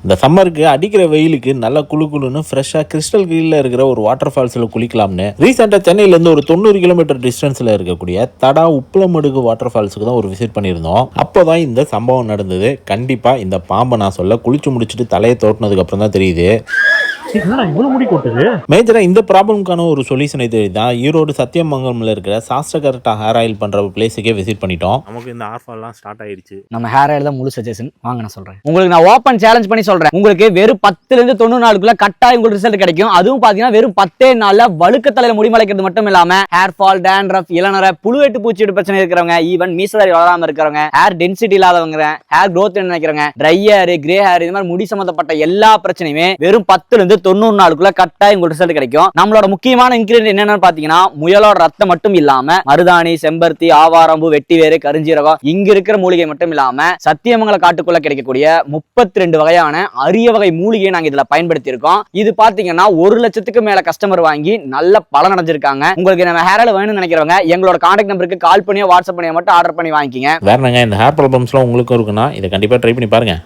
இந்த சம்மருக்கு அடிக்கிற வெயிலுக்கு நல்ல குளுன்னு ஃப்ரெஷ்ஷாக கிறிஸ்டல் கிரீன்ல இருக்கிற ஒரு வாட்டர் ஃபால்ஸில் குளிக்கலாம்னு ரீசெண்டாக சென்னையிலேருந்து ஒரு 90 கிலோமீட்டர் டிஸ்டன்ஸில் இருக்கக்கூடிய தடா உப்பளமடுகு வாட்டர் ஃபால்ஸுக்கு தான் ஒரு விசிட் பண்ணியிருந்தோம். அப்போ தான் இந்த சம்பவம் நடந்தது. கண்டிப்பாக இந்த பாம்பை நான் சொல்ல குளிச்சு முடிச்சுட்டு தலையை தோட்டினதுக்கு அப்புறம் தான் தெரியுது. மேஜரா இந்த ப்ராப்ளம்கான ஒரு சொல்யூஷன் இது தான். ஈரோடு சத்தியமங்கலம்ல இருக்கிற சாஸ்திரகர்டா ஹேர் ஆயில் பண்ற பிளேஸுக்கே விசிட் பண்ணிட்டோம். நமக்கு இந்த ஹேர் ஃபால்லாம் ஸ்டார்ட் ஆயிடுச்சு. நம்ம ஹேர் ஆயில் தான் முழு சஜஷன். வாங்க நான் சொல்றேன் உங்களுக்கு. நான் ஓப்பன் சேலஞ்ச் பண்ணி சொல்றேன். உங்களுக்கு வெறும் 10 இருந்து 90 நாளுக்குள்ள கட்டாயம் உங்களுக்கு ரிசல்ட் கிடைக்கும். அதுவும் பாத்தீங்கன்னா வெறும் 10 நாள்ல வழுக்க தலையில முடிமலைக்கிறது மட்டும் இல்லாம ஹேர் ஃபால், டேண்ட்ரஃப், இளநரை, புழுவெட்டு பூச்சிட்டு பிரச்சனை இருக்கிறவங்க, ஈவன் மீசதாரி வளராம இருக்கிறவங்க, ஹேர் டென்சிட்டி இல்லாதவங்க, ஹேர் growth நினைக்கிறவங்க, ட்ரை ஹேர், கிரே ஹேர், இந்த மாதிரி முடி சம்பந்தப்பட்ட எல்லா பிரச்சனையுமே வெறும் 10 இருந்து 90 நாளுக்குள்ள கட்டாயம் உங்களுக்கு ரிசல்ட் கிடைக்கும். நம்மளோட முக்கியமான இன்கிரிடியன்ட் என்னன்னு பாத்தீங்கன்னா முயலோட ரத்தம் மட்டும் இல்லாம மருதாணி, செம்பருத்தி, ஆவாரம்பு, வெட்டிவேறு, கருஞ்சீரகம், இங்க இருக்கிற மூலிகை மட்டும் இல்லாம சத்தியமங்கல காட்டுக்குள்ள கிடைக்கக்கூடிய 32 வகையான அரிய வகை மூலிகையை நாங்க இதுல பயன்படுத்தி இருக்கோம். இது பாத்தீங்கன்னா 1 லட்சத்துக்கு மேல கஸ்டமர் வாங்கி நல்ல பலன் அடைஞ்சிருக்காங்க. உங்களுக்கு நம்ம ஹேர் ஆயில் வேணும்னு நினைக்கிறவங்க எங்களோட கான்டாக்ட் நம்பருக்கு கால் பண்ணியோ வாட்ஸ்அப் பண்ணியோ மட்டும் ஆர்டர் பண்ணி வாங்கிக்கங்க. வேறங்க இந்த ஹேர் ப்ராப்ளம்ஸ்லாம் உங்களுக்கு இருக்குன்னா இதை கண்டிப்பா ட்ரை பண்ணி பாருங்க.